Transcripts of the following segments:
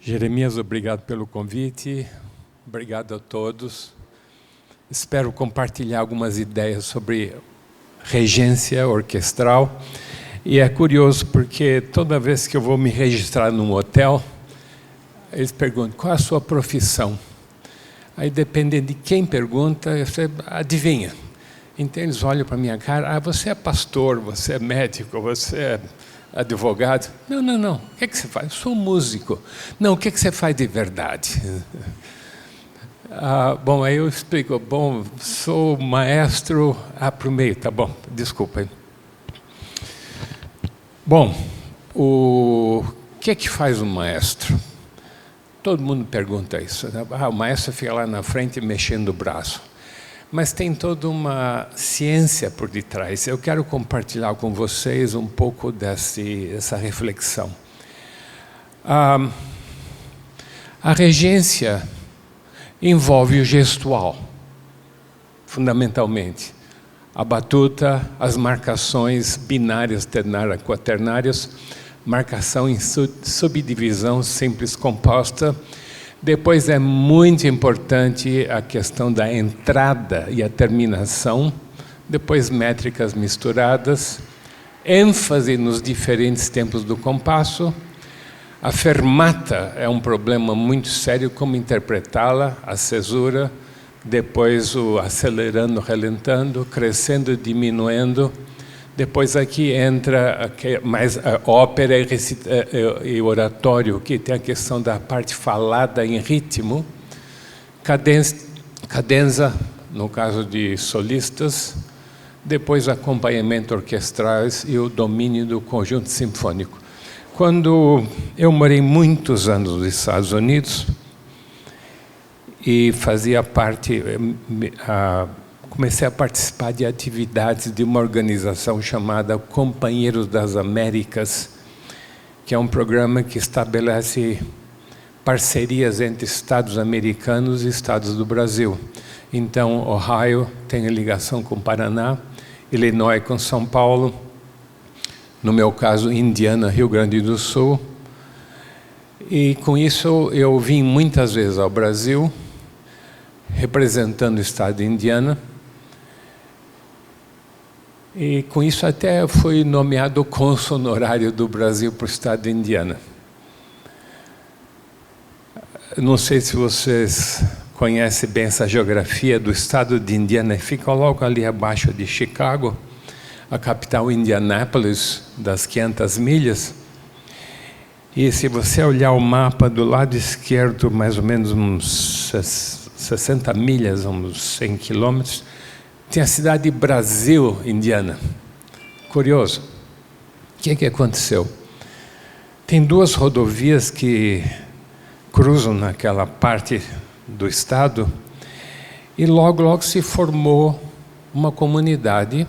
Jeremias, obrigado pelo convite, obrigado a todos. Espero compartilhar algumas ideias sobre regência orquestral. E é curioso porque toda vez que eu vou me registrar num hotel, eles perguntam, qual é a sua profissão? Aí dependendo de quem pergunta, você adivinha. Então eles olham para a minha cara, você é pastor, você é médico, você é advogado? Não. O que você faz? Eu sou músico. Não, o que você faz de verdade? Bom, aí eu explico. Bom, sou maestro... para o meio, tá bom, desculpa aí. Bom, o que faz um maestro? Todo mundo pergunta isso. O maestro fica lá na frente mexendo o braço. Mas tem toda uma ciência por detrás. Eu quero compartilhar com vocês um pouco dessa reflexão. A regência envolve o gestual, fundamentalmente. A batuta, as marcações binárias, ternárias, quaternárias, marcação em subdivisão simples composta. Depois é muito importante a questão da entrada e a terminação, depois métricas misturadas, ênfase nos diferentes tempos do compasso. A fermata é um problema muito sério, como interpretá-la, a cesura, depois o acelerando, relentando, crescendo, diminuindo. Depois aqui entra mais a ópera e oratório, que tem a questão da parte falada em ritmo, cadenza, no caso de solistas, depois acompanhamento orquestrais e o domínio do conjunto sinfônico. Quando eu morei muitos anos nos Estados Unidos e fazia parte... comecei a participar de atividades de uma organização chamada Companheiros das Américas, que é um programa que estabelece parcerias entre estados americanos e estados do Brasil. Então, Ohio tem ligação com Paraná, Illinois com São Paulo, no meu caso, Indiana, Rio Grande do Sul. E com isso eu vim muitas vezes ao Brasil, representando o estado de Indiana. E com isso até fui nomeado cônsul honorário do Brasil para o estado de Indiana. Não sei se vocês conhecem bem essa geografia do estado de Indiana, fica logo ali abaixo de Chicago, a capital Indianápolis, das 500 milhas. E se você olhar o mapa do lado esquerdo, mais ou menos uns 60 milhas, uns 100 quilômetros, tem a cidade de Brasil, Indiana. Curioso. O que aconteceu? Tem duas rodovias que cruzam naquela parte do estado e logo se formou uma comunidade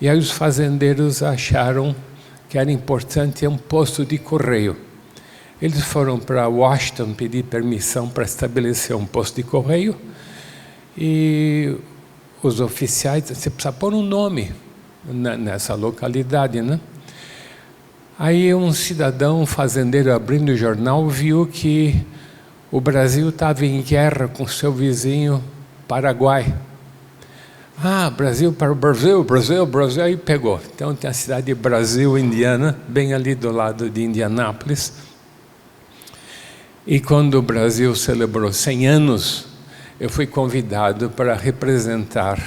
e aí os fazendeiros acharam que era importante ter um posto de correio. Eles foram para Washington pedir permissão para estabelecer um posto de correio e os oficiais, você precisa pôr um nome nessa localidade, né? Aí um cidadão, um fazendeiro, abrindo o jornal, viu que o Brasil estava em guerra com seu vizinho Paraguai. Brasil para o Brasil, aí pegou. Então tem a cidade de Brasil, Indiana, bem ali do lado de Indianápolis. E quando o Brasil celebrou 100 anos, eu fui convidado para representar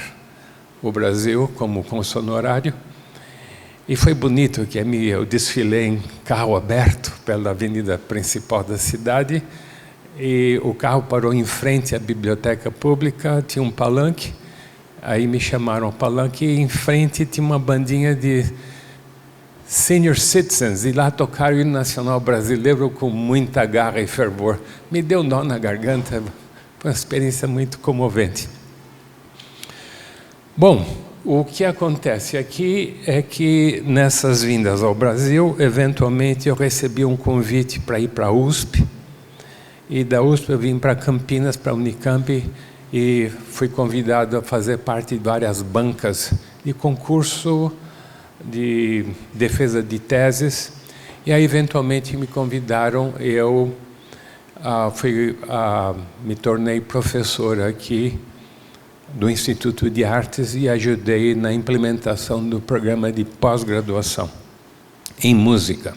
o Brasil como cônsul honorário. E foi bonito que eu desfilei em carro aberto pela avenida principal da cidade. E o carro parou em frente à biblioteca pública, tinha um palanque. Aí me chamaram ao palanque e em frente tinha uma bandinha de Senior Citizens, e lá tocaram o hino nacional brasileiro com muita garra e fervor. Me deu nó na garganta, foi uma experiência muito comovente. Bom, o que acontece aqui é que nessas vindas ao Brasil, eventualmente eu recebi um convite para ir para a USP, e da USP eu vim para Campinas, para a Unicamp, e fui convidado a fazer parte de várias bancas de concurso de defesa de teses, e aí eventualmente me convidaram, eu me tornei professor aqui do Instituto de Artes e ajudei na implementação do programa de pós-graduação em música.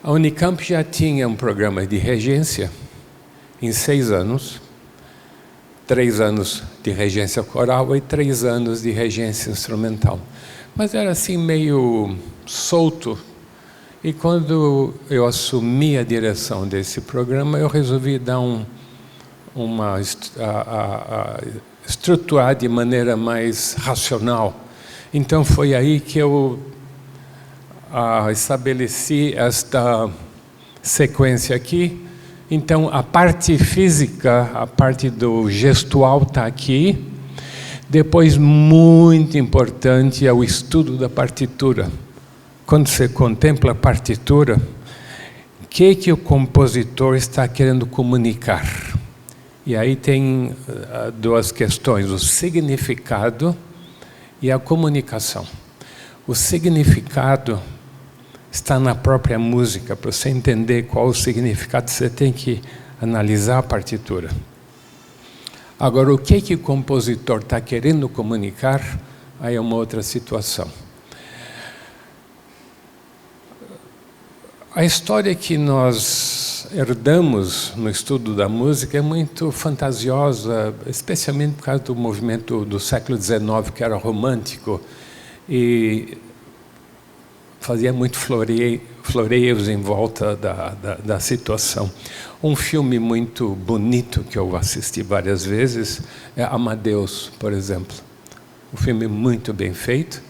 A Unicamp já tinha um programa de regência em 6 anos, 3 anos de regência coral e 3 anos de regência instrumental. Mas era assim meio solto. E quando eu assumi a direção desse programa, eu resolvi dar estruturar de maneira mais racional. Então foi aí que eu estabeleci esta sequência aqui. Então a parte física, a parte do gestual está aqui. Depois, muito importante, é o estudo da partitura. Quando você contempla a partitura, o que o compositor está querendo comunicar? E aí tem 2 questões, o significado e a comunicação. O significado está na própria música. Para você entender qual o significado, você tem que analisar a partitura. Agora, o que o compositor está querendo comunicar, aí é uma outra situação. A história que nós herdamos no estudo da música é muito fantasiosa, especialmente por causa do movimento do século XIX, que era romântico, e fazia muito floreios em volta da situação. Um filme muito bonito que eu assisti várias vezes é Amadeus, por exemplo. Um filme muito bem feito,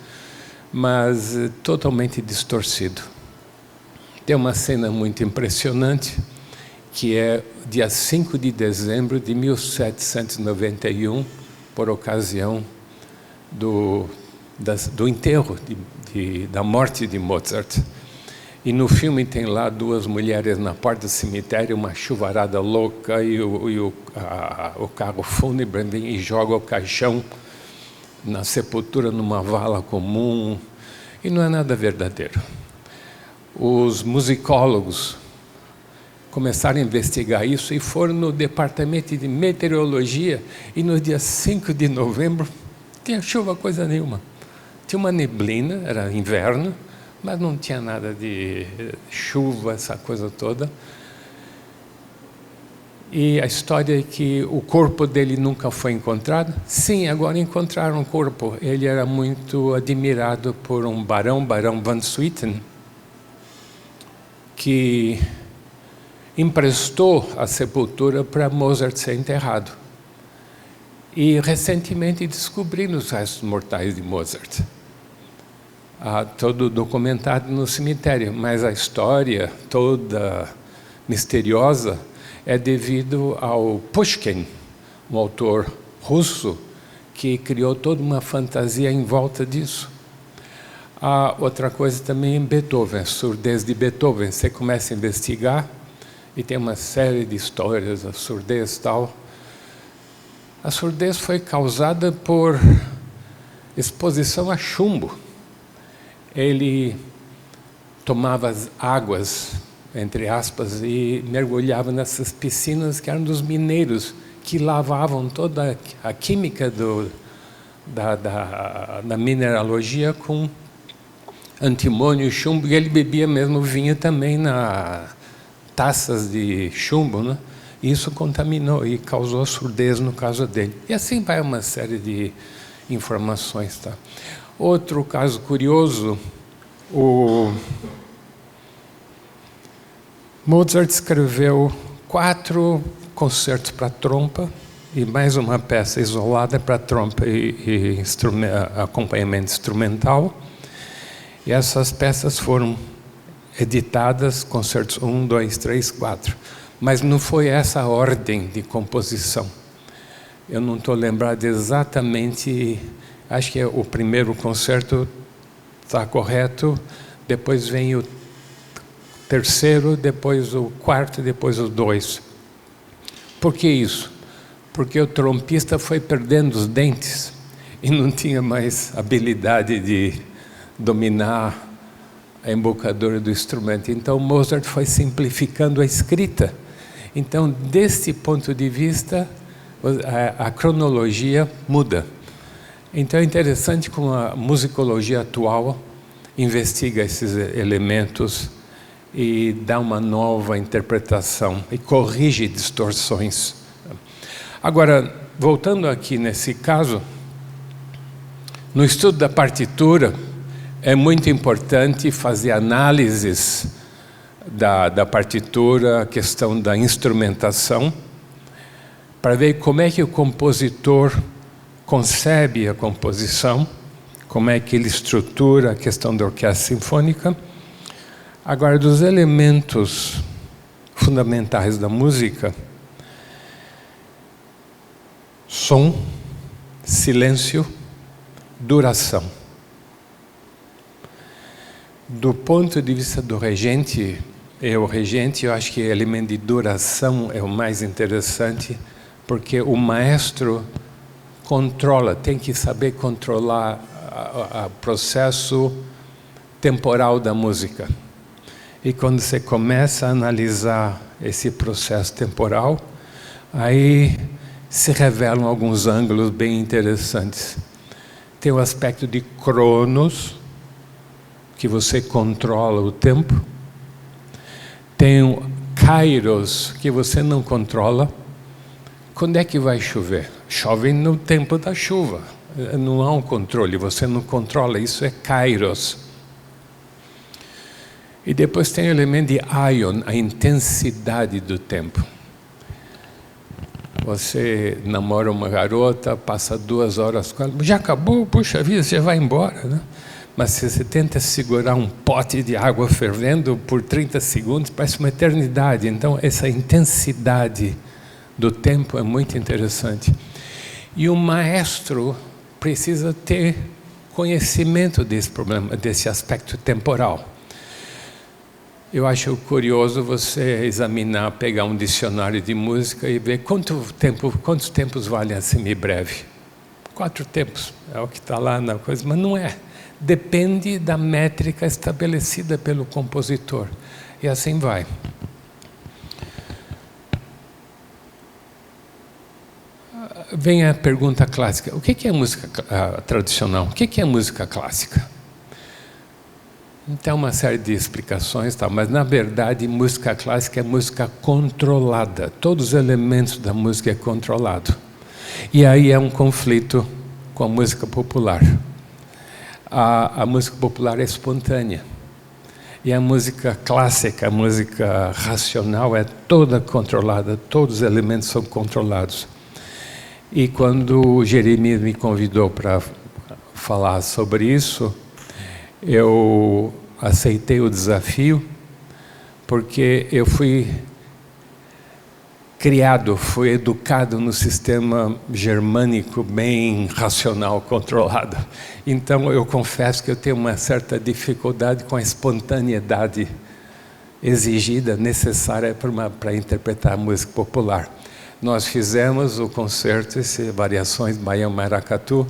mas totalmente distorcido. Tem uma cena muito impressionante, que é dia 5 de dezembro de 1791, por ocasião do enterro da morte de Mozart. E no filme tem lá 2 mulheres na porta do cemitério, uma chuvarada louca, e o carro fúnebre vem e joga o caixão na sepultura numa vala comum, e não é nada verdadeiro. Os musicólogos começaram a investigar isso e foram no departamento de meteorologia, e no dia 5 de novembro não tinha chuva coisa nenhuma. Tinha uma neblina, era inverno, mas não tinha nada de chuva, essa coisa toda. E a história é que o corpo dele nunca foi encontrado. Sim, agora encontraram o corpo. Ele era muito admirado por um barão van Swieten, que emprestou a sepultura para Mozart ser enterrado. E recentemente descobriram os restos mortais de Mozart. Todo documentado no cemitério, mas a história toda misteriosa é devido ao Pushkin, um autor russo, que criou toda uma fantasia em volta disso. Outra coisa também em Beethoven, a surdez de Beethoven. Você começa a investigar e tem uma série de histórias, a surdez e tal. A surdez foi causada por exposição a chumbo. Ele tomava as águas, entre aspas, e mergulhava nessas piscinas que eram dos mineiros, que lavavam toda a química da mineralogia com antimônio e chumbo, e ele bebia mesmo vinho também na taças de chumbo, né? E isso contaminou e causou surdez no caso dele. E assim vai uma série de informações. Tá? Outro caso curioso, o Mozart escreveu 4 concertos para trompa e mais uma peça isolada para trompa e acompanhamento instrumental. E essas peças foram editadas, concertos 1, 2, 3, 4. Mas não foi essa a ordem de composição. Eu não estou lembrado exatamente, acho que o primeiro concerto está correto, depois vem o terceiro, depois o quarto, depois o 2. Por que isso? Porque o trompista foi perdendo os dentes e não tinha mais habilidade de dominar a embocadura do instrumento. Então Mozart foi simplificando a escrita. Então, desse ponto de vista, a cronologia muda. Então é interessante como a musicologia atual investiga esses elementos e dá uma nova interpretação e corrige distorções. Agora, voltando aqui nesse caso, no estudo da partitura, é muito importante fazer análises da partitura, a questão da instrumentação, para ver como é que o compositor concebe a composição, como é que ele estrutura a questão da orquestra sinfônica. Agora, dos elementos fundamentais da música, som, silêncio, duração. Do ponto de vista do regente, eu acho que o elemento de duração é o mais interessante, porque o maestro controla, tem que saber controlar o processo temporal da música. E quando você começa a analisar esse processo temporal, aí se revelam alguns ângulos bem interessantes. Tem o aspecto de cronos, que você controla o tempo. Tem o kairos, que você não controla. Quando é que vai chover? Chove no tempo da chuva. Não há um controle, você não controla, isso é kairos. E depois tem o elemento de aion, a intensidade do tempo. Você namora uma garota, passa 2 horas com ela, já acabou, puxa vida, você vai embora, né? Mas se você tenta segurar um pote de água fervendo por 30 segundos, parece uma eternidade. Então, essa intensidade do tempo é muito interessante. E o maestro precisa ter conhecimento desse problema, desse aspecto temporal. Eu acho curioso você examinar, pegar um dicionário de música e ver quantos tempos vale a semibreve. 4 tempos, é o que está lá na coisa, mas não é. Depende da métrica estabelecida pelo compositor. E assim vai. Vem a pergunta clássica. O que é música tradicional? O que é música clássica? Tem uma série de explicações, mas na verdade música clássica é música controlada. Todos os elementos da música é controlado. E aí é um conflito com a música popular. A música popular é espontânea. E a música clássica, a música racional é toda controlada, todos os elementos são controlados. E quando Jeremias me convidou para falar sobre isso, eu aceitei o desafio, porque eu fui fui educado no sistema germânico bem racional, controlado. Então eu confesso que eu tenho uma certa dificuldade com a espontaneidade exigida, necessária para interpretar a música popular. Nós fizemos o concerto, variações de Baião Maracatu,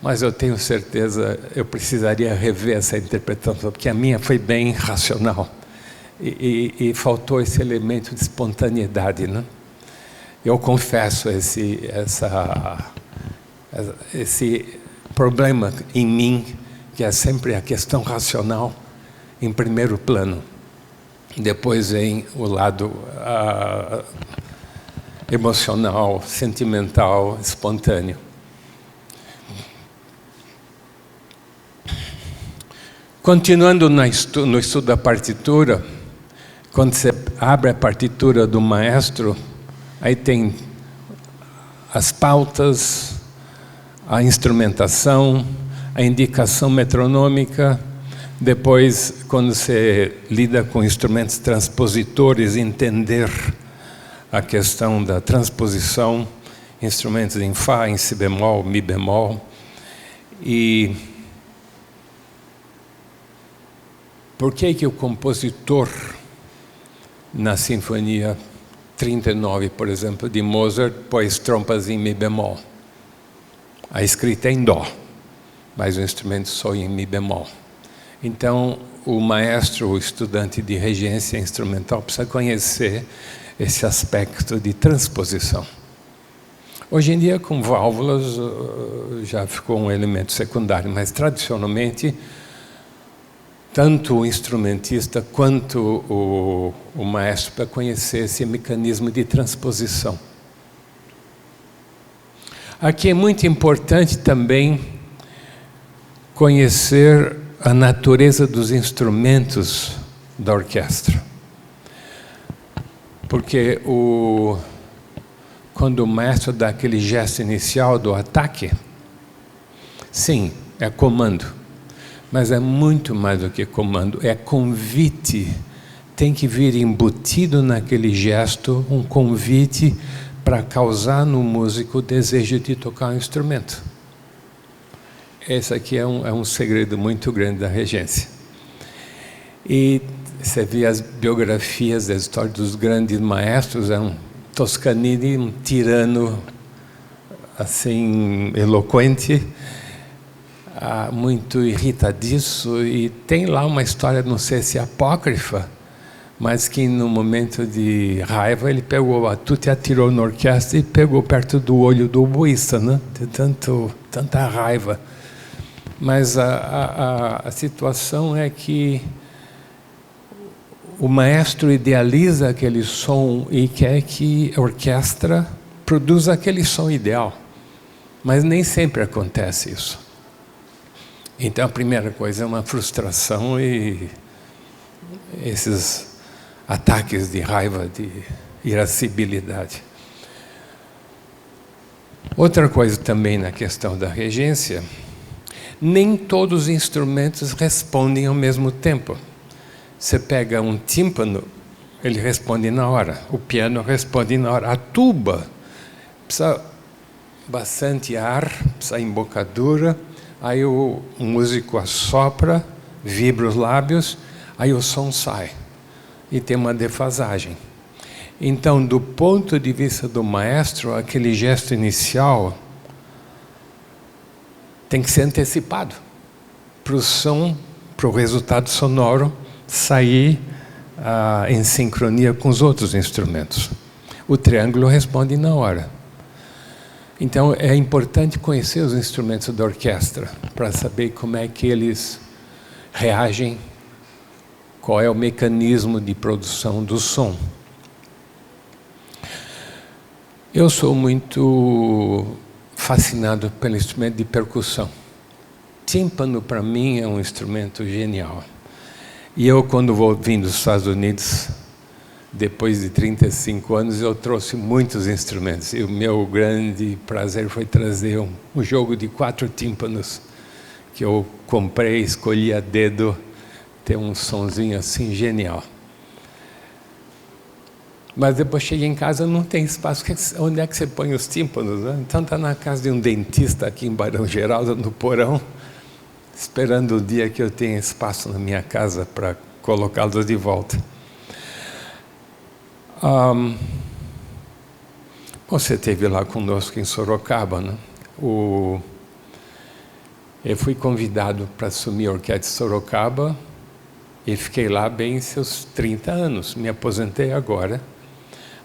mas eu tenho certeza, eu precisaria rever essa interpretação, porque a minha foi bem racional. E faltou esse elemento de espontaneidade, né? Eu confesso esse problema em mim, que é sempre a questão racional em primeiro plano. Depois vem o lado emocional, sentimental, espontâneo. Continuando no estudo da partitura, quando você abre a partitura do maestro, aí tem as pautas, a instrumentação, a indicação metronômica. Depois, quando você lida com instrumentos transpositores, entender a questão da transposição, instrumentos em Fá, em Si bemol, Mi bemol. E por que o compositor, na Sinfonia 39, por exemplo, de Mozart, pôs trompas em Mi bemol? A escrita é em Dó, mas o instrumento só em Mi bemol. Então, o maestro, o estudante de regência instrumental, precisa conhecer esse aspecto de transposição. Hoje em dia, com válvulas, já ficou um elemento secundário, mas tradicionalmente, tanto o instrumentista quanto o maestro para conhecer esse mecanismo de transposição. Aqui é muito importante também conhecer a natureza dos instrumentos da orquestra. Porque quando o maestro dá aquele gesto inicial do ataque, sim, é comando. Mas é muito mais do que comando, é convite. Tem que vir embutido naquele gesto um convite para causar no músico o desejo de tocar um instrumento. Esse aqui é um segredo muito grande da regência. E você vê as biografias da história dos grandes maestros, Toscanini, um tirano assim eloquente, muito irritadiço, e tem lá uma história, não sei se apócrifa, mas que no momento de raiva ele pegou a tuta e atirou na orquestra e pegou perto do olho do oboísta, né? De tanta raiva. Mas a situação é que o maestro idealiza aquele som e quer que a orquestra produza aquele som ideal. Mas nem sempre acontece isso. Então a primeira coisa é uma frustração e esses ataques de raiva, de irascibilidade. Outra coisa também na questão da regência, nem todos os instrumentos respondem ao mesmo tempo. Você pega um tímpano, ele responde na hora. O piano responde na hora. A tuba precisa bastante ar, precisa embocadura. Aí o músico assopra, vibra os lábios, aí o som sai. E tem uma defasagem. Então, do ponto de vista do maestro, aquele gesto inicial tem que ser antecipado para o som, para o resultado sonoro sair em sincronia com os outros instrumentos. O triângulo responde na hora. Então é importante conhecer os instrumentos da orquestra para saber como é que eles reagem, qual é o mecanismo de produção do som. Eu sou muito fascinado pelo instrumento de percussão. Tímpano, para mim, é um instrumento genial. E eu, quando vim dos Estados Unidos, depois de 35 anos, eu trouxe muitos instrumentos. E o meu grande prazer foi trazer um jogo de 4 tímpanos, que eu comprei, escolhi a dedo, tem um sonzinho assim genial. Mas depois cheguei em casa, não tem espaço. Onde é que você põe os tímpanos, né? Então está na casa de um dentista aqui em Barão Geraldo, no porão, esperando o dia que eu tenha espaço na minha casa para colocá-los de volta. Você esteve lá conosco em Sorocaba, né? Eu fui convidado para assumir a orquestra de Sorocaba e fiquei lá bem seus 30 anos. Me aposentei agora,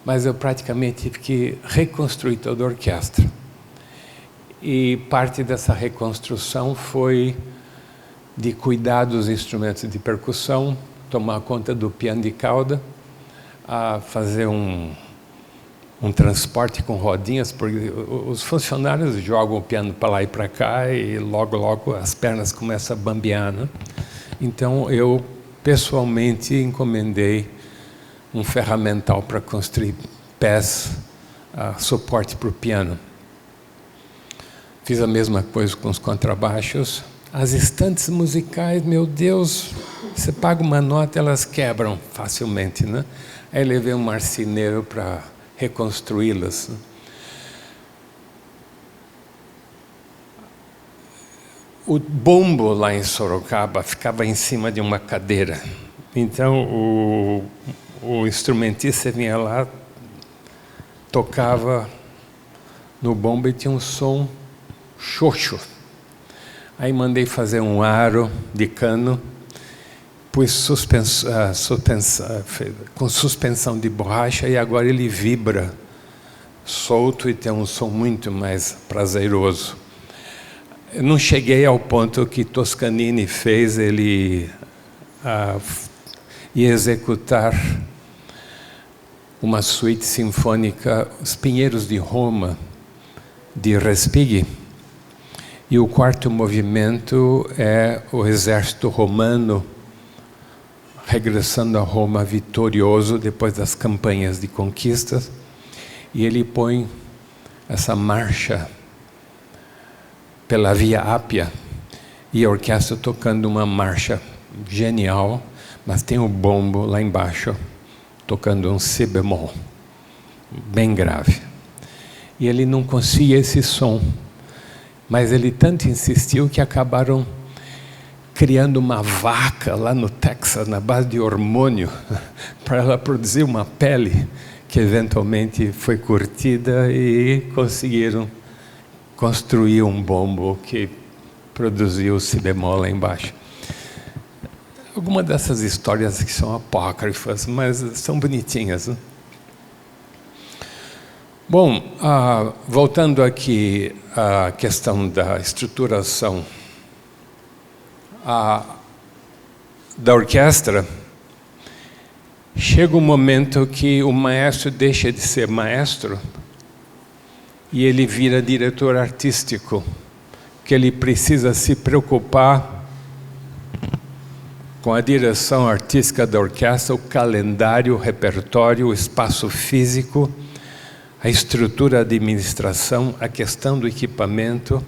mas eu praticamente tive que reconstruir toda a orquestra. E parte dessa reconstrução foi de cuidar dos instrumentos de percussão, tomar conta do piano de cauda, a fazer um transporte com rodinhas, porque os funcionários jogam o piano para lá e para cá e logo as pernas começam a bambear, né? Então eu pessoalmente encomendei um ferramental para construir pés, suporte para o piano. Fiz a mesma coisa com os contrabaixos. As estantes musicais, meu Deus, você paga uma nota, elas quebram facilmente, né? Aí levei um marceneiro para reconstruí-las. O bombo lá em Sorocaba ficava em cima de uma cadeira. Então o instrumentista vinha lá, tocava no bombo e tinha um som xoxo. Aí mandei fazer um aro de cano pus com suspensão de borracha e agora ele vibra solto e tem um som muito mais prazeroso. Eu não cheguei ao ponto que Toscanini fez, ele ia executar uma suíte sinfônica, Os Pinheiros de Roma, de Respighi, e o quarto movimento é o exército romano regressando a Roma vitorioso depois das campanhas de conquistas, e ele põe essa marcha pela Via Ápia e a orquestra tocando uma marcha genial, mas tem o bombo lá embaixo tocando um si bemol bem grave, e ele não conseguia esse som, mas ele tanto insistiu que acabaram criando uma vaca lá no Texas, na base de hormônio, para ela produzir uma pele que eventualmente foi curtida e conseguiram construir um bombo que produziu o si bemol lá embaixo. Algumas dessas histórias que são apócrifas, mas são bonitinhas, né? Bom, voltando aqui à questão da estruturação da orquestra, chega um momento que o maestro deixa de ser maestro e ele vira diretor artístico, que ele precisa se preocupar com a direção artística da orquestra, o calendário, o repertório, o espaço físico, a estrutura, a administração, a questão do equipamento,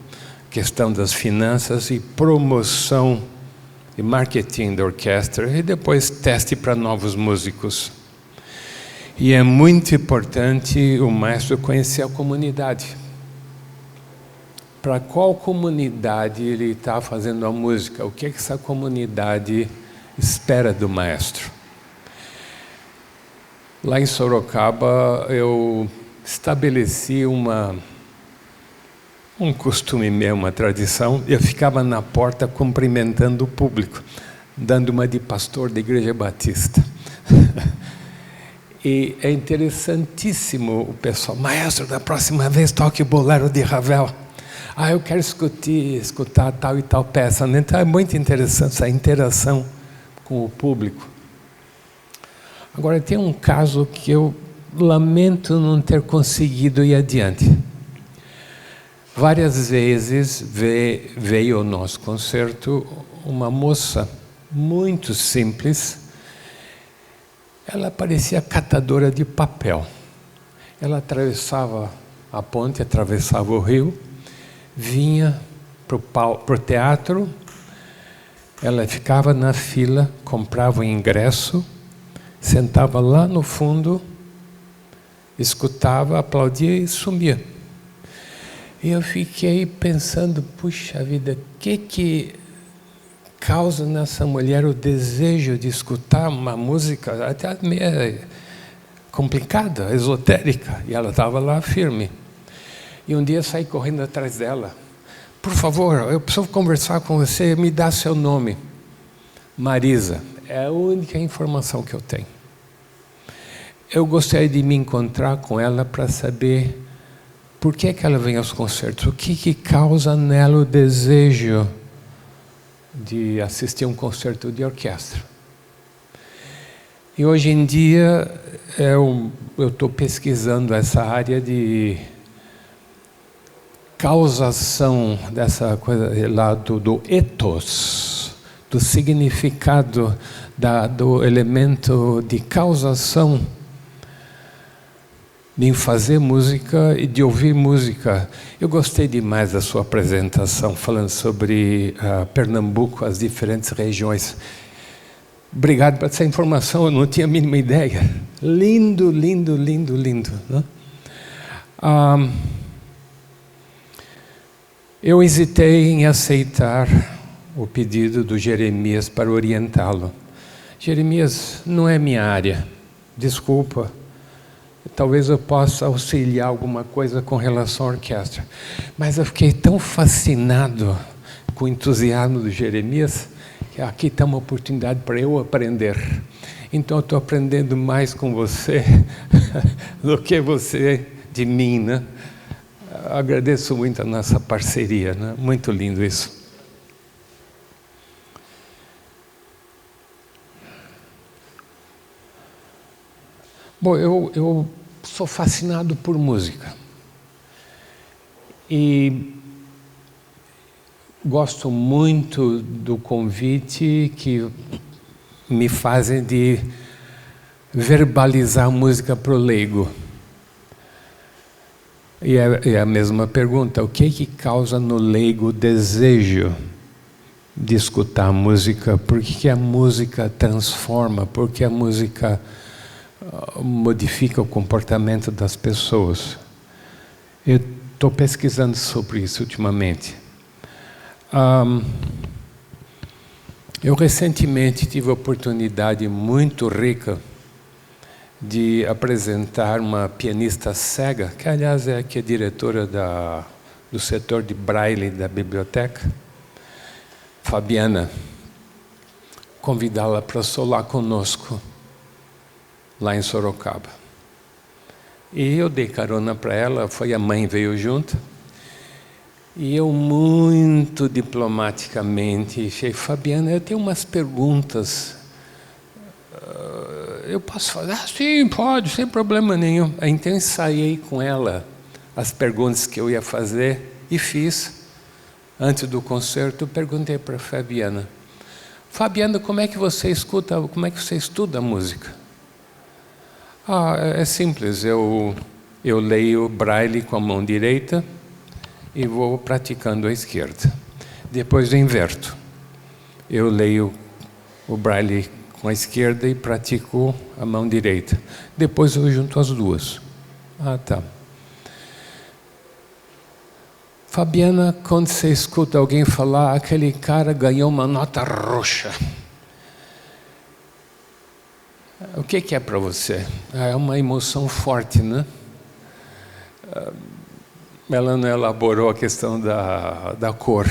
a questão das finanças e promoção e marketing da orquestra, e depois teste para novos músicos. E é muito importante o maestro conhecer a comunidade. Para qual comunidade ele está fazendo a música? O que essa comunidade espera do maestro? Lá em Sorocaba, eu estabeleci um costume meu, uma tradição. Eu ficava na porta cumprimentando o público, dando uma de pastor da Igreja Batista. E é interessantíssimo o pessoal: maestro, da próxima vez toque o Bolero de Ravel. Eu quero escutar tal e tal peça. Então é muito interessante essa interação com o público. Agora, tem um caso que eu lamento não ter conseguido ir adiante. Várias vezes veio ao nosso concerto uma moça muito simples. Ela parecia catadora de papel. Ela atravessava a ponte, atravessava o rio, vinha para o teatro, ela ficava na fila, comprava o ingresso, sentava lá no fundo, escutava, aplaudia e sumia. E eu fiquei pensando, puxa vida, o que causa nessa mulher o desejo de escutar uma música até meio complicada, esotérica, e ela estava lá firme. E um dia saí correndo atrás dela: por favor, eu preciso conversar com você, me dá seu nome. Marisa. É a única informação que eu tenho. Eu gostaria de me encontrar com ela para saber por que ela vem aos concertos, o que causa nela o desejo de assistir um concerto de orquestra. E hoje em dia eu estou pesquisando essa área de causação, dessa coisa lá do ethos, do significado do elemento de causação de fazer música e de ouvir música. Eu gostei demais da sua apresentação, falando sobre Pernambuco, as diferentes regiões. Obrigado por essa informação, eu não tinha a mínima ideia. Lindo, lindo, lindo, lindo, né? Eu hesitei em aceitar o pedido do Jeremias para orientá-lo. Jeremias, não é minha área, desculpa. Talvez eu possa auxiliar alguma coisa com relação à orquestra. Mas eu fiquei tão fascinado com o entusiasmo do Jeremias, que aqui está uma oportunidade para eu aprender. Então eu estou aprendendo mais com você do que você de mim, né? Agradeço muito a nossa parceria, né? Muito lindo isso. Bom, eu sou fascinado por música. E gosto muito do convite que me fazem de verbalizar a música para o leigo. E é a mesma pergunta, o que causa no leigo o desejo de escutar a música? Por que a música transforma? Por que a música modifica o comportamento das pessoas? Eu estou pesquisando sobre isso ultimamente. Eu recentemente tive a oportunidade muito rica de apresentar uma pianista cega, que aliás é que é diretora do setor de Braille da biblioteca, Fabiana, convidá-la para solar conosco lá em Sorocaba. E eu dei carona para ela, a mãe veio junto, e eu muito diplomaticamente disse, Fabiana, eu tenho umas perguntas, eu posso fazer? Sim, pode, sem problema nenhum. Então ensaiei com ela as perguntas que eu ia fazer e fiz. Antes do concerto, perguntei para a Fabiana, como é que você escuta, como é que você estuda a música? É simples, eu leio Braille com a mão direita e vou praticando a esquerda. Depois eu inverto. Eu leio o Braille com a esquerda e pratico a mão direita. Depois eu junto as duas. Tá. Fabiana, quando você escuta alguém falar, aquele cara ganhou uma nota roxa, o que é para você? É uma emoção forte, né? Ela não elaborou a questão da cor,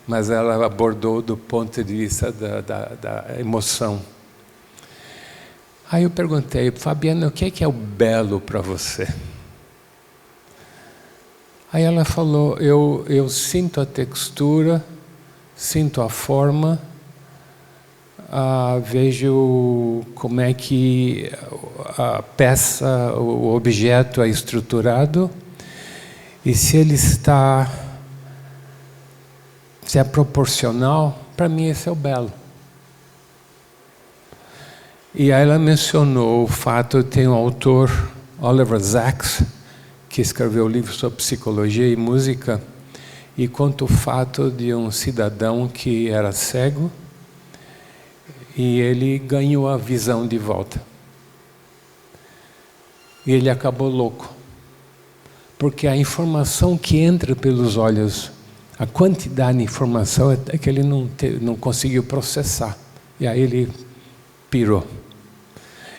mas ela abordou do ponto de vista da emoção. Aí eu perguntei, Fabiana, o que é o belo para você? Aí ela falou, eu sinto a textura, sinto a forma, vejo como é que a peça, o objeto é estruturado, e se ele se é proporcional, para mim esse é o belo. E aí ela mencionou o fato de ter um autor, Oliver Sacks, que escreveu um livro sobre psicologia e música, e conta o fato de um cidadão que era cego, e ele ganhou a visão de volta. E ele acabou louco. Porque a informação que entra pelos olhos, a quantidade de informação é que ele não conseguiu processar. E aí ele pirou.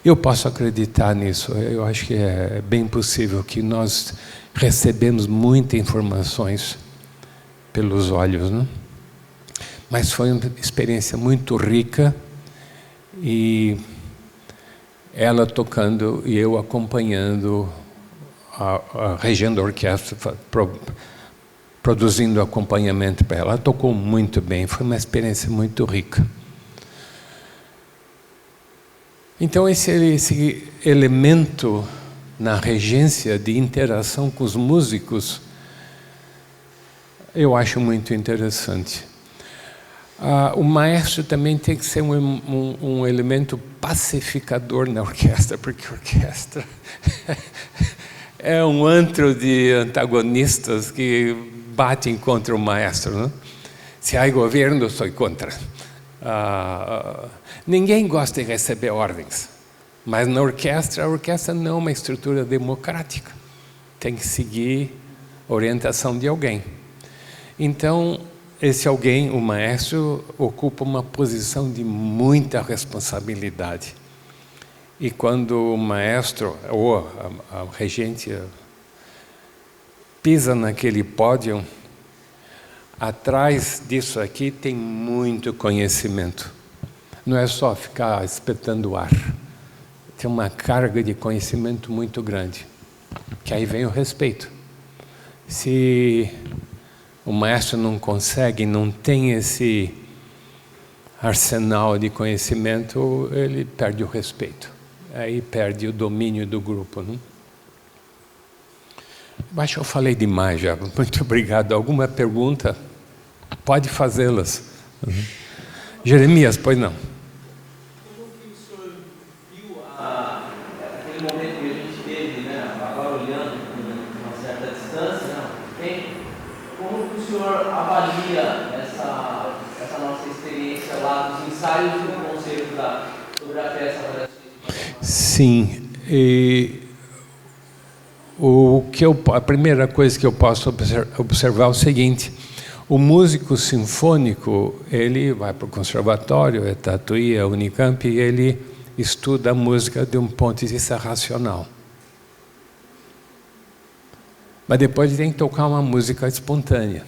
Eu posso acreditar nisso. Eu acho que é bem possível que nós recebemos muitas informações pelos olhos, né? Mas foi uma experiência muito rica. E ela tocando e eu acompanhando a regendo a orquestra, produzindo acompanhamento para ela. Ela tocou muito bem, foi uma experiência muito rica. Então esse elemento na regência de interação com os músicos, eu acho muito interessante. O maestro também tem que ser um elemento pacificador na orquestra, porque a orquestra é um antro de antagonistas que batem contra o maestro, né? Se há governo, eu sou contra. Ninguém gosta de receber ordens, mas na orquestra, a orquestra não é uma estrutura democrática. Tem que seguir a orientação de alguém. Então, esse alguém, o maestro, ocupa uma posição de muita responsabilidade. E quando o maestro, ou a regente, pisa naquele pódio, Atrás disso aqui tem muito conhecimento. Não é só ficar espetando o ar. Tem uma carga de conhecimento muito grande. Que aí vem o respeito. Se o maestro não consegue, não tem esse arsenal de conhecimento, ele perde o respeito. Aí perde o domínio do grupo, não? Acho que eu falei demais já. Muito obrigado. Alguma pergunta? Pode fazê-las. Jeremias, pois não. Como que o senhor viu aquele momento que a gente teve, né, agora olhando com uma certa distância, né, como que o senhor avalia essa nossa experiência lá dos ensaios do concerto sobre a peça? Sim. A primeira coisa que eu posso observar é o seguinte: o músico sinfônico, ele vai para o conservatório, é Tatuí, é Unicamp, e ele estuda a música de um ponto de vista racional. Mas depois ele tem que tocar uma música espontânea.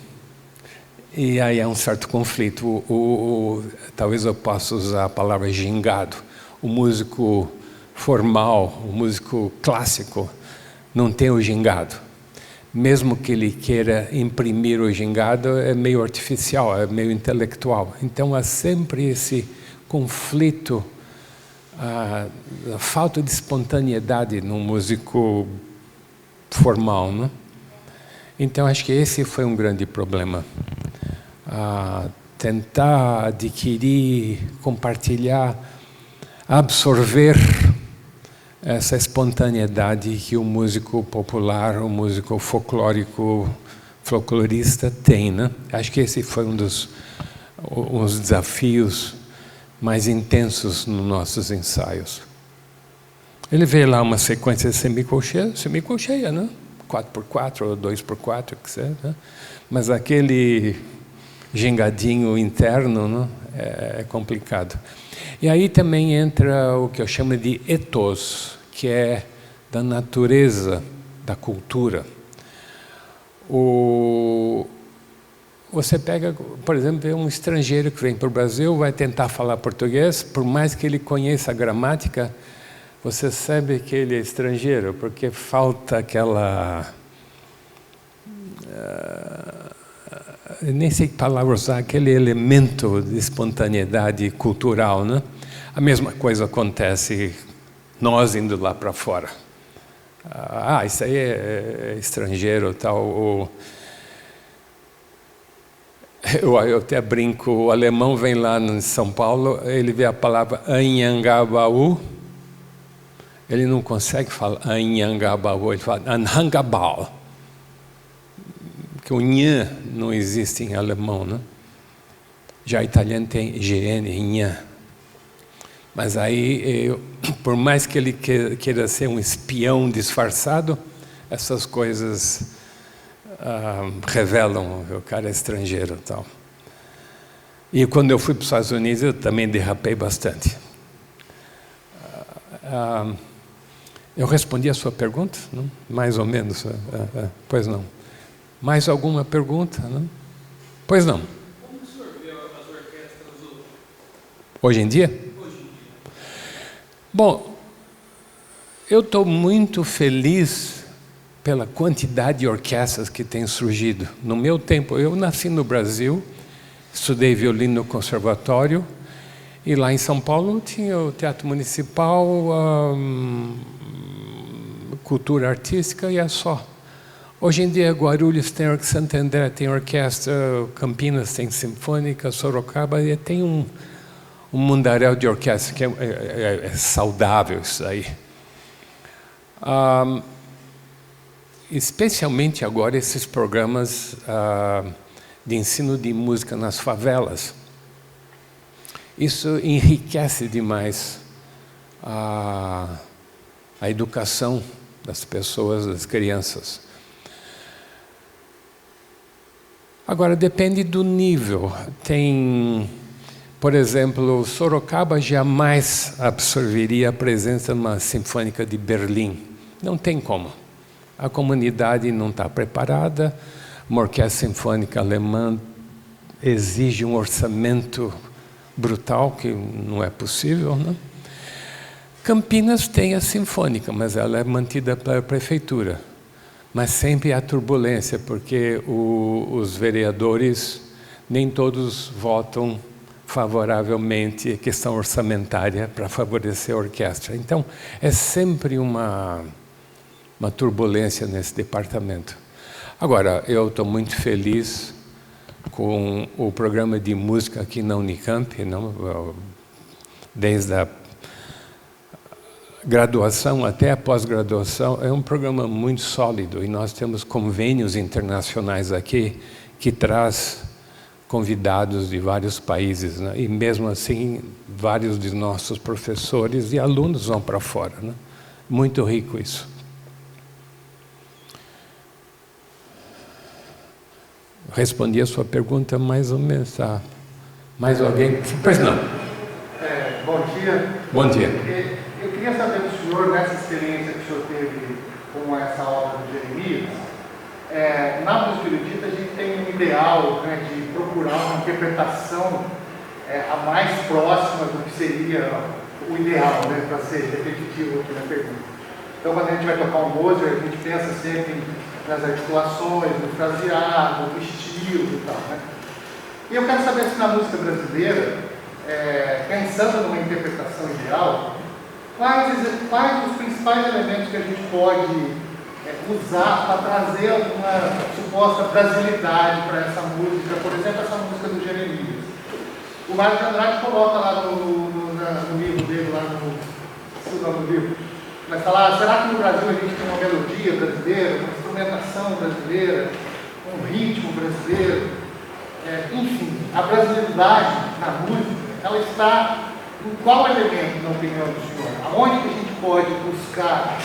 E aí há um certo conflito. Talvez eu possa usar a palavra gingado. O músico formal, o músico clássico, não tem o gingado. Mesmo que ele queira imprimir o gingado, é meio artificial, é meio intelectual. Então há sempre esse conflito, a falta de espontaneidade no músico formal, né? Então acho que esse foi um grande problema. Tentar adquirir, compartilhar, absorver essa espontaneidade que o músico popular, o músico folclorista tem, né? Acho que esse foi um dos desafios mais intensos nos nossos ensaios. Ele vê lá uma sequência semicolcheia, né? 4x4 ou 2x4, que seja, né? Mas aquele gingadinho interno, né? É complicado. E aí também entra o que eu chamo de ethos, que é da natureza, da cultura. Você pega, por exemplo, um estrangeiro que vem para o Brasil, vai tentar falar português, por mais que ele conheça a gramática, você sabe que ele é estrangeiro, porque falta aquela... nem sei que palavra usar, aquele elemento de espontaneidade cultural, né? A mesma coisa acontece nós indo lá para fora. Isso aí é estrangeiro, tal. Eu até brinco, o alemão vem lá em São Paulo, ele vê a palavra Anhangabaú, ele não consegue falar Anhangabaú, ele fala Anhangabal. Que o nhan não existe em alemão, né? Já italiano tem GN, nhan. Mas aí, por mais que ele queira ser um espião disfarçado, essas coisas revelam que o cara é estrangeiro e tal. E quando eu fui para os Estados Unidos, eu também derrapei bastante. Eu respondi a sua pergunta? Não? Mais ou menos. Pois não. Mais alguma pergunta? Não? Pois não. Como o senhor vê as orquestras hoje em dia? hoje em dia? Bom, eu estou muito feliz pela quantidade de orquestras que tem surgido. No meu tempo, eu nasci no Brasil, estudei violino no conservatório, e lá em São Paulo tinha o Teatro Municipal, cultura artística e é só. Hoje em dia, Guarulhos tem Santo André tem orquestra, Campinas tem sinfônica, Sorocaba, e tem um mundaréu de orquestra que é saudável isso aí. Especialmente agora esses programas de ensino de música nas favelas. Isso enriquece demais a educação das pessoas, das crianças. Agora, depende do nível. Tem, por exemplo, Sorocaba jamais absorveria a presença de uma sinfônica de Berlim. Não tem como. A comunidade não está preparada, uma orquestra sinfônica alemã exige um orçamento brutal, que não é possível, né? Campinas tem a Sinfônica, mas ela é mantida pela prefeitura. Mas sempre há turbulência, porque os vereadores nem todos votam favoravelmente a questão orçamentária para favorecer a orquestra. Então, é sempre uma turbulência nesse departamento. Agora, eu estou muito feliz com o programa de música aqui na Unicamp, não? Desde a graduação até a pós-graduação, é um programa muito sólido, e nós temos convênios internacionais aqui que traz convidados de vários países, né? E mesmo assim, vários de nossos professores e alunos vão para fora, né? Muito rico isso. Respondi a sua pergunta mais ou menos. Tá? Mais alguém? Pois não. Bom dia. Bom dia. Eu queria saber do senhor, nessa experiência que o senhor teve com essa obra do Jeremias, na música erudita a gente tem um ideal, né, de procurar uma interpretação a mais próxima do que seria o ideal, né, para ser repetitivo aqui na pergunta. Então, quando a gente vai tocar um Mozart, a gente pensa sempre nas articulações, no fraseado, no estilo e tal, né? E eu quero saber se na música brasileira, pensando numa interpretação ideal, quais os principais elementos que a gente pode usar para trazer alguma suposta brasilidade para essa música, por exemplo, essa música do Jeremias. O Mário de Andrade coloca lá no livro dele, lá no livro, vai falar, será que no Brasil a gente tem uma melodia brasileira, uma instrumentação brasileira, um ritmo brasileiro? Enfim, a brasilidade na música, ela está em qual elemento, na opinião do senhor? Aonde que a gente pode buscar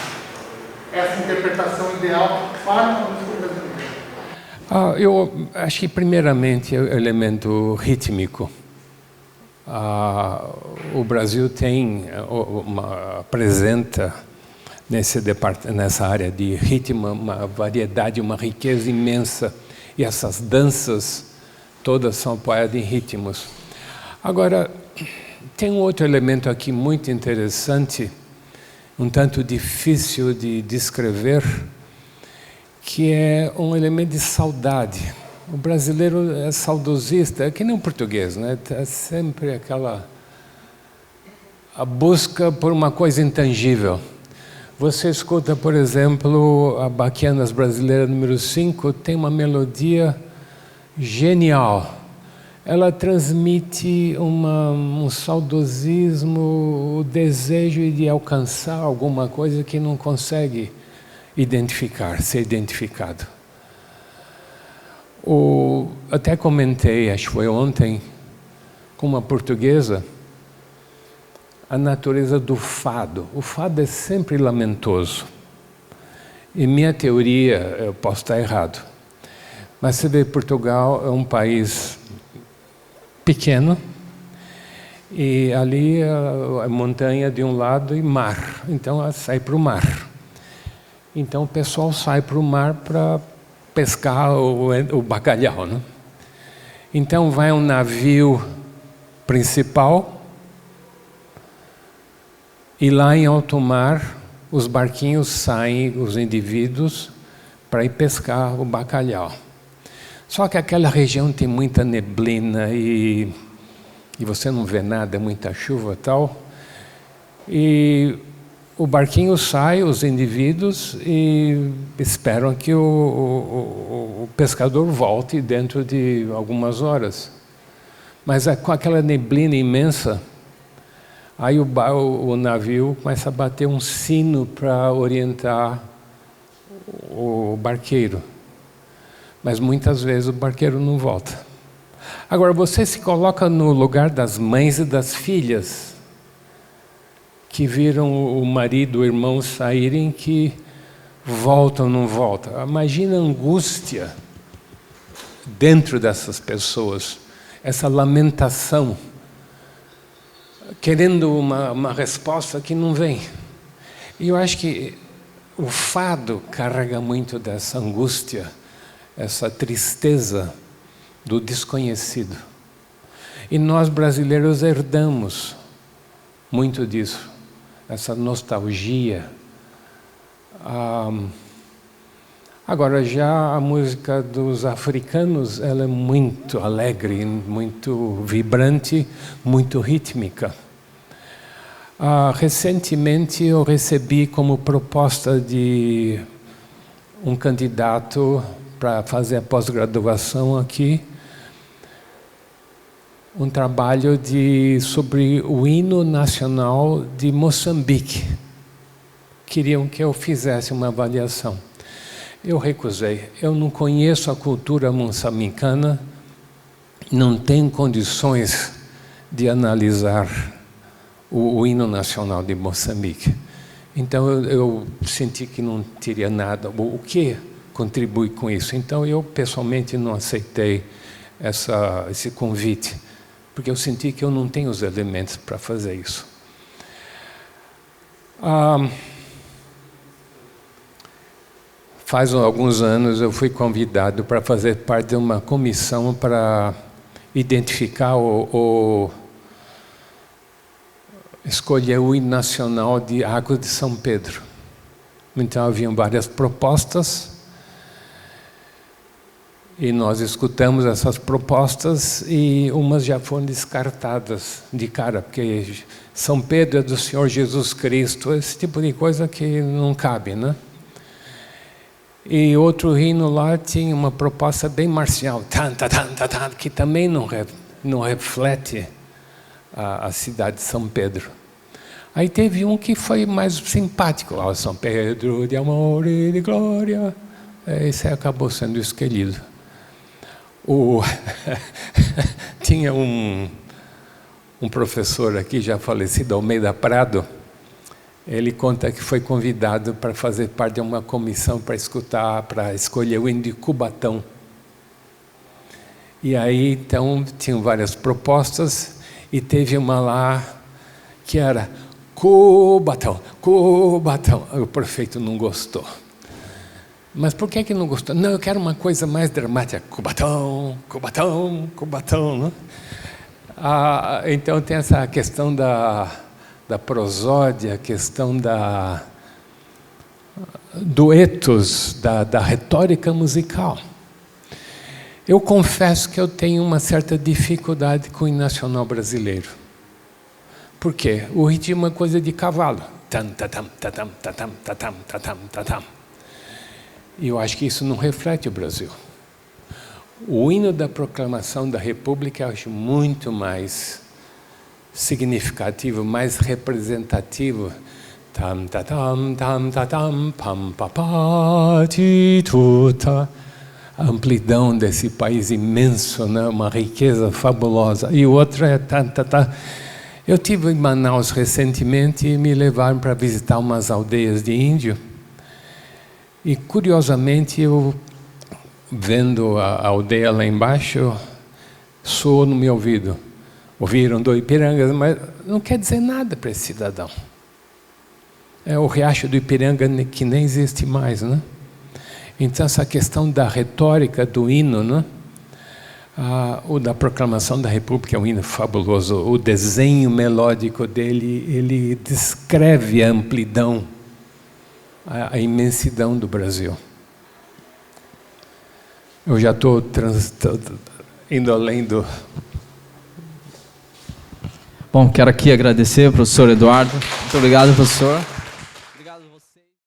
essa interpretação ideal para a música brasileira? Eu acho que, primeiramente, é o elemento rítmico. O Brasil apresenta nessa área de ritmo uma variedade, uma riqueza imensa, e essas danças todas são apoiadas em ritmos. Agora, tem um outro elemento aqui muito interessante, um tanto difícil de descrever, que é um elemento de saudade. O brasileiro é saudosista, é que nem o português, né? É sempre a busca por uma coisa intangível. Você escuta, por exemplo, a Baquianas Brasileira número 5, tem uma melodia genial. Ela transmite um saudosismo, o desejo de alcançar alguma coisa que não consegue ser identificado. Até comentei, acho que foi ontem, com uma portuguesa, a natureza do fado. O fado é sempre lamentoso. E minha teoria, eu posso estar errado, mas você vê, Portugal é um país pequeno, e ali a montanha de um lado e mar, então ela sai para o mar. Então o pessoal sai para o mar para pescar o bacalhau, né? Então vai um navio principal, e lá em alto mar os barquinhos saem, os indivíduos, para ir pescar o bacalhau. Só que aquela região tem muita neblina e você não vê nada, muita chuva e tal. E o barquinho sai, os indivíduos, e esperam que o pescador volte dentro de algumas horas. Mas com aquela neblina imensa, aí o navio começa a bater um sino para orientar o barqueiro. Mas muitas vezes o barqueiro não volta. Agora, você se coloca no lugar das mães e das filhas que viram o marido, o irmão saírem, que voltam ou não voltam. Imagina a angústia dentro dessas pessoas, essa lamentação, querendo uma resposta que não vem. E eu acho que o fado carrega muito dessa angústia, essa tristeza do desconhecido. E nós brasileiros herdamos muito disso, essa nostalgia. Agora, já a música dos africanos, ela é muito alegre, muito vibrante, muito rítmica. Recentemente eu recebi como proposta de um candidato para fazer a pós-graduação aqui, um trabalho sobre o hino nacional de Moçambique. Queriam que eu fizesse uma avaliação. Eu recusei. Eu não conheço a cultura moçambicana, não tenho condições de analisar o hino nacional de Moçambique. Então eu senti que não teria nada. O que contribui com isso? Então eu pessoalmente não aceitei esse convite, porque eu senti que eu não tenho os elementos para fazer isso. Faz alguns anos eu fui convidado para fazer parte de uma comissão para identificar escolher o hino nacional de Águas de São Pedro. Então haviam várias propostas e nós escutamos essas propostas e umas já foram descartadas de cara, porque São Pedro é do Senhor Jesus Cristo, esse tipo de coisa que não cabe, né? E outro hino lá tinha uma proposta bem marcial, que também não reflete a cidade de São Pedro. Aí teve um que foi mais simpático, São Pedro de amor e de glória. Esse acabou sendo escolhido. Tinha um professor aqui, já falecido, Almeida Prado. Ele conta que foi convidado para fazer parte de uma comissão para escolher o hino de Cubatão. E aí, então, tinham várias propostas, e teve uma lá que era Cubatão, Cubatão. O prefeito não gostou. Mas por que não gostou? Não, eu quero uma coisa mais dramática. Cubatão, Cubatão, Cubatão. Né? Então tem essa questão da prosódia, a questão do ethos, da retórica musical. Eu confesso que eu tenho uma certa dificuldade com o hino nacional brasileiro. Por quê? O ritmo é uma coisa de cavalo. E eu acho que isso não reflete o Brasil. O hino da proclamação da República eu acho muito mais significativo, mais representativo. A amplidão desse país imenso, né? Uma riqueza fabulosa. E o outro é Eu estive em Manaus recentemente e me levaram para visitar umas aldeias de índio. E curiosamente eu, vendo a aldeia lá embaixo, soou no meu ouvido. Ouviram do Ipiranga, mas não quer dizer nada para esse cidadão. É o riacho do Ipiranga que nem existe mais, né? Então essa questão da retórica do hino, né? O da proclamação da República é um hino fabuloso. O desenho melódico dele, ele descreve a amplidão, a imensidão do Brasil. Eu já estou indo além do... Bom, quero aqui agradecer ao professor Eduardo. Muito obrigado, professor.